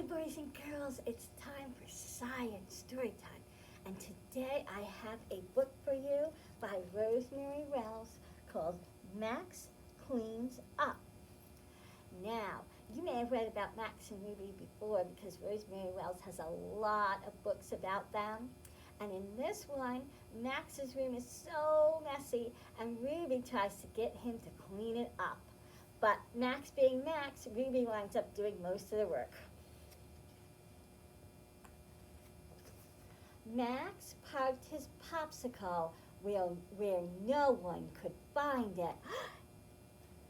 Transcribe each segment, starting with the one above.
boys and girls, it's time for science story time. And today I have a book for you by Rosemary called Max Cleans Up. Now, you may have read about Max and Ruby before because Rosemary Wells has a lot of books about them. And in this one, Max's room is so messy and Ruby tries to get him to clean it up. But Max being Max, Ruby winds up doing most of the work. Max parked his popsicle where no one could find it.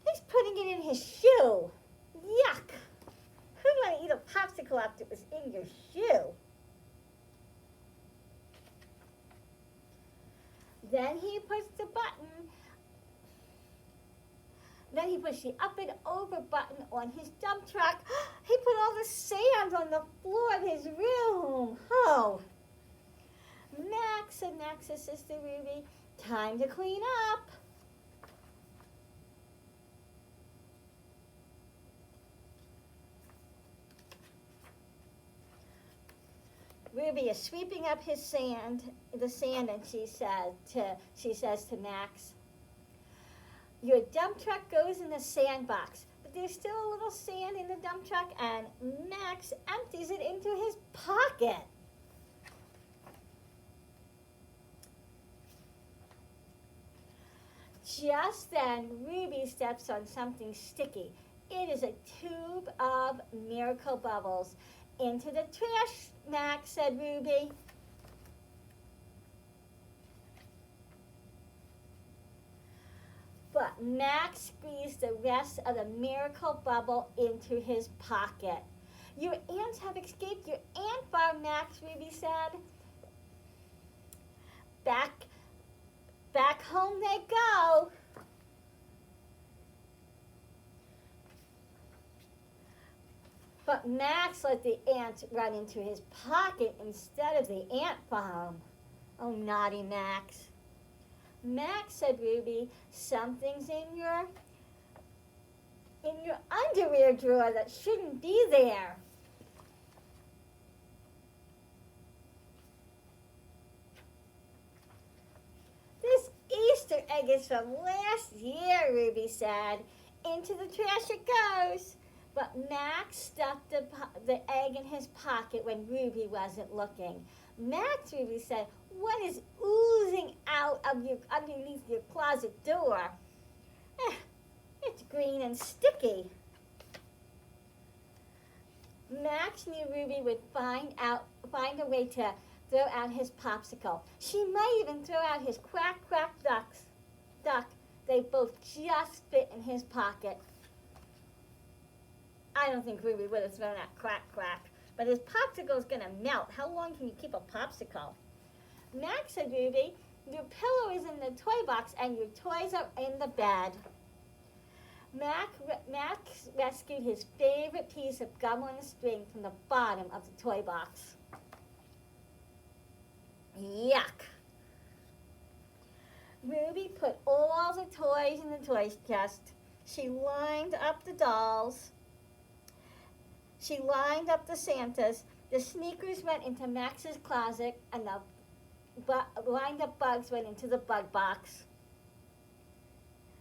He's putting it in his shoe. Yuck! Who'd want to eat a popsicle after it was in your shoe? Then he pushed the up and over button on his dump truck. He put all the sand on the floor of his room. Oh! Max and Max's sister Ruby, time to clean up. Ruby is sweeping up the sand, and she says to Max, "Your dump truck goes in the sandbox, but there's still a little sand in the dump truck," and Max empties it into his pocket. Just then, Ruby steps on something sticky. It is a tube of Miracle Bubbles. "Into the trash, Max," said Ruby. But Max squeezed the rest of the Miracle Bubble into his pocket. "Your ants have escaped your ant farm, Max," Ruby said. Back home they go. But Max let the ants run into his pocket instead of the ant farm. "Oh, naughty Max." "Max," said Ruby, "something's in your underwear drawer that shouldn't be there." "This Easter egg is from last year," Ruby said. "Into the trash it goes." But Max stuffed the egg in his pocket when Ruby wasn't looking. "Max," Ruby said, "what is oozing out of underneath your closet door?" It's green and sticky." Max knew Ruby would find a way to throw out his popsicle. She might even throw out his quack quack duck. They both just fit in his pocket. I don't think Ruby would have thrown out quack quack, but his popsicle's gonna melt. How long can you keep a popsicle? "Max," said Ruby, "your pillow is in the toy box and your toys are in the bed." Max rescued his favorite piece of gum on a string from the bottom of the toy box. Yuck! Ruby put all the toys in the toy chest. She lined up the dolls. She lined up the Santas. The sneakers went into Max's closet, and the lined up bugs went into the bug box.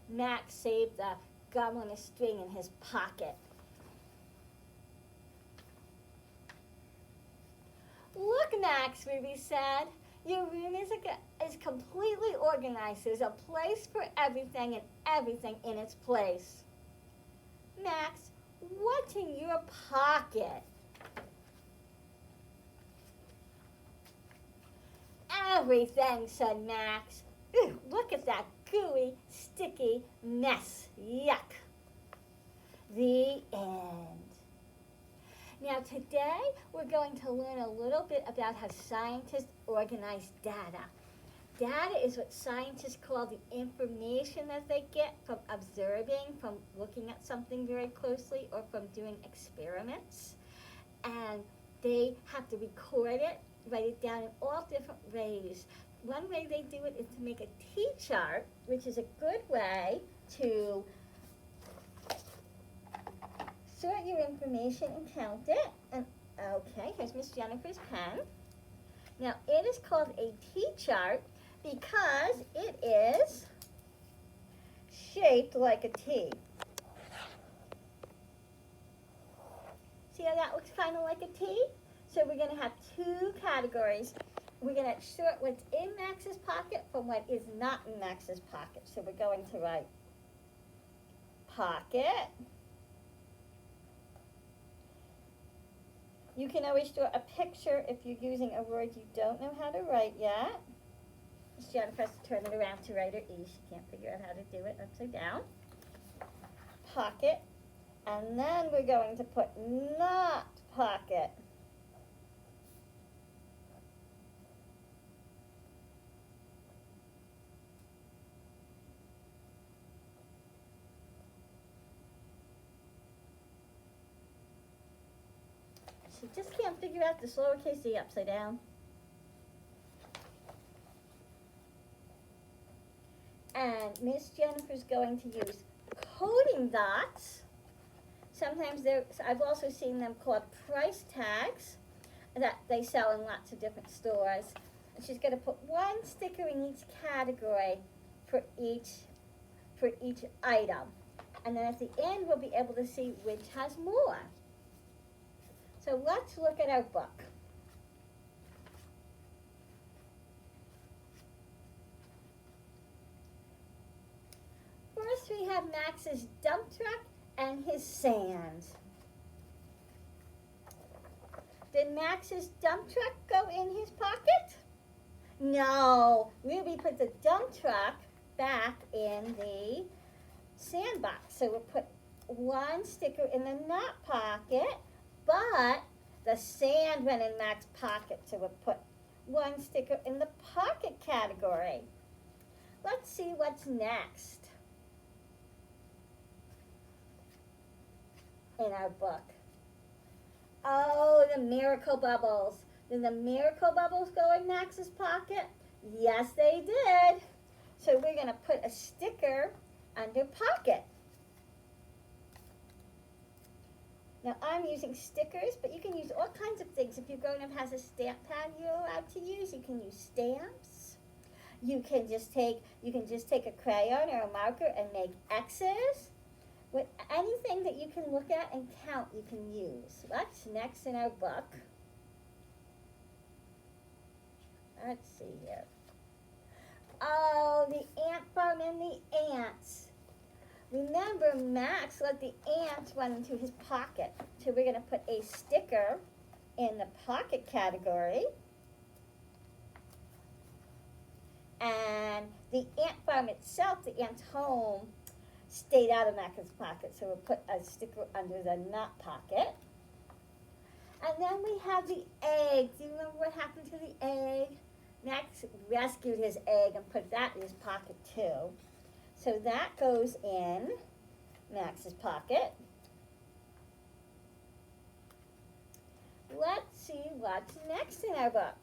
Max saved the gum on a string in his pocket. "Look, Max," Ruby said, "your room is completely organized. There's a place for everything and everything in its place." "Max, what's in your pocket?" "Everything," said Max. "Ew, look at that gooey, sticky mess. Yuck." The end. Now today we're going to learn a little bit about how scientists organize data. Data is what scientists call the information that they get from observing, from looking at something very closely, or from doing experiments. And they have to record it, write it down in all different ways. One way they do it is to make a T-chart, which is a good way to sort your information and count it. And Okay, here's Miss Jennifer's pen. Now, it is called a T-chart because it is shaped like a T. See how that looks kind of like a T? So we're going to have two categories. We're going to sort what's in Max's pocket from what is not in Max's pocket. So we're going to write pocket. You can always draw a picture if you're using a word you don't know how to write yet. Miss Jennifer has to turn it around to write her E. She can't figure out how to do it upside down. Pocket. And then we're going to put not pocket. She just can't figure out this lowercase e upside down. And Miss Jennifer's going to use coding dots. Sometimes I've also seen them called price tags that they sell in lots of different stores. And she's going to put one sticker in each category for each item. And then at the end, we'll be able to see which has more. So let's look at our book. First, we have Max's dump truck and his sand. Did Max's dump truck go in his pocket? No. Ruby put the dump truck back in the sandbox. So we'll put one sticker in the not pocket, but the sand went in Max's pocket. So we'll put one sticker in the pocket category. Let's see what's next in our book. Oh, the miracle bubbles. Did the miracle bubbles go in Max's pocket? Yes, they did. So we're going to put a sticker under pocket. Now I'm using stickers, but you can use all kinds of things. If your grown-up has a stamp pad you're allowed to use, you can use stamps. You can just take a crayon or a marker and make X's. With anything that you can look at and count, you can use. What's next in our book? Let's see here. Oh, the ant farm and the ants. Remember, Max let the ants run into his pocket. So we're going to put a sticker in the pocket category. And the ant farm itself, the ant's home, stayed out of Max's pocket. So we'll put a sticker under the not pocket. And then we have the egg. Do you remember what happened to the egg? Max rescued his egg and put that in his pocket too. So that goes in Max's pocket. Let's see what's next in our book.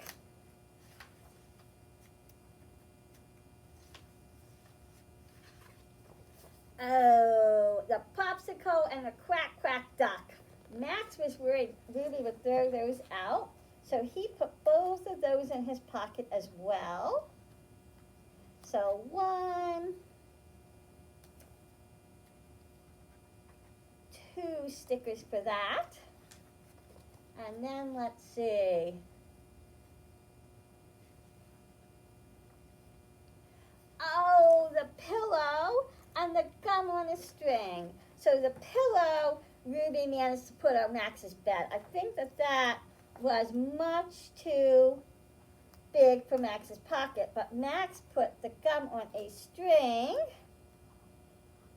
Oh, the popsicle and the quack quack duck. Max was worried Ruby would throw those out, so he put both of those in his pocket as well. So 1, 2 stickers for that. And then let's see. Oh, the pillow and the gum on a string. So the pillow, Ruby managed to put on Max's bed. I think that was much too big for Max's pocket, but Max put the gum on a string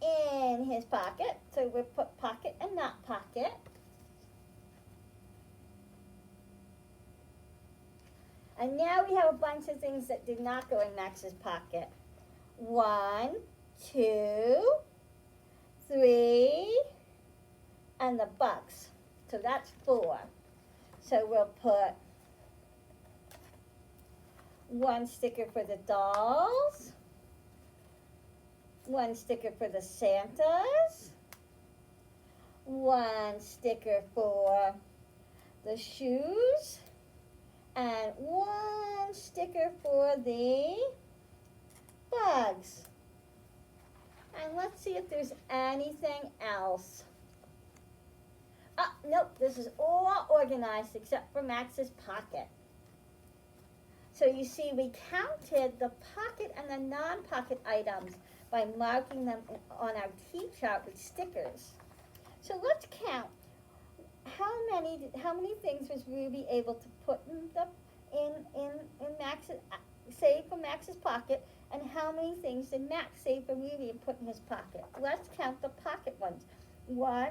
in his pocket. So we'll put pocket and not pocket. And now we have a bunch of things that did not go in Max's pocket. 1, 2, 3, and the bucks. So that's 4. So we'll put 1 sticker for the dolls, 1 sticker for the Santas, 1 sticker for the shoes, and one sticker for the bugs. And let's see if there's anything else. Oh, nope, this is all organized except for Max's pocket. So you see, we counted the pocket and the non-pocket items by marking them on our T-chart with stickers. So let's count. How many things was Ruby able to put in Max's, save from Max's pocket, and how many things did Max save for Ruby and put in his pocket? Let's count the pocket ones. 1,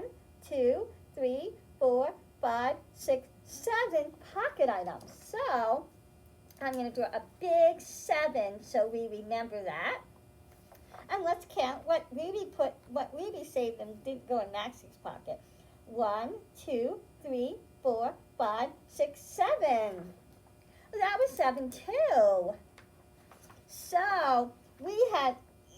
2, 3, 4, 5, 6, 7 pocket items. So I'm going to draw a big 7 so we remember that. And let's count what Ruby saved and didn't go in Max's pocket. 1, 2, 3, 4, 5, 6, 7. That was 7 too. So we had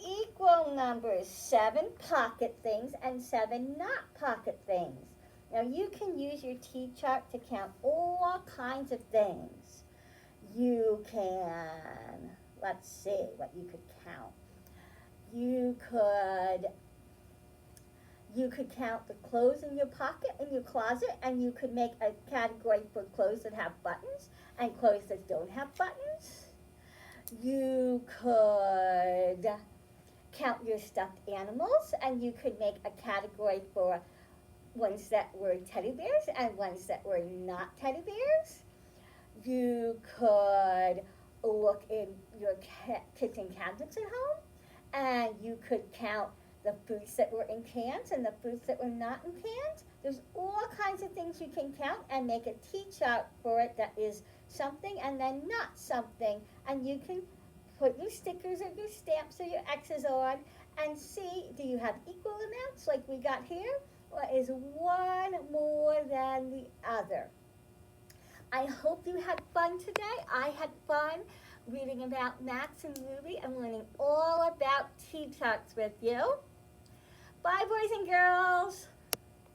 equal numbers, 7 pocket things and 7 not pocket things. Now you can use your T-chart to count all kinds of things. You can, let's see what you could count. You could count the clothes in your pocket, in your closet, and you could make a category for clothes that have buttons and clothes that don't have buttons. You could count your stuffed animals, and you could make a category for ones that were teddy bears and ones that were not teddy bears. You could look in your kitchen cabinets at home, and you could count the fruits that were in cans and the fruits that were not in cans. There's all kinds of things you can count and make a T-chart for it that is something and then not something. And you can put your stickers or your stamps or your X's on and see, do you have equal amounts like we got here? Or is one more than the other? I hope you had fun today. I had fun reading about Max and Ruby and learning all about T-charts with you. Bye, boys and girls.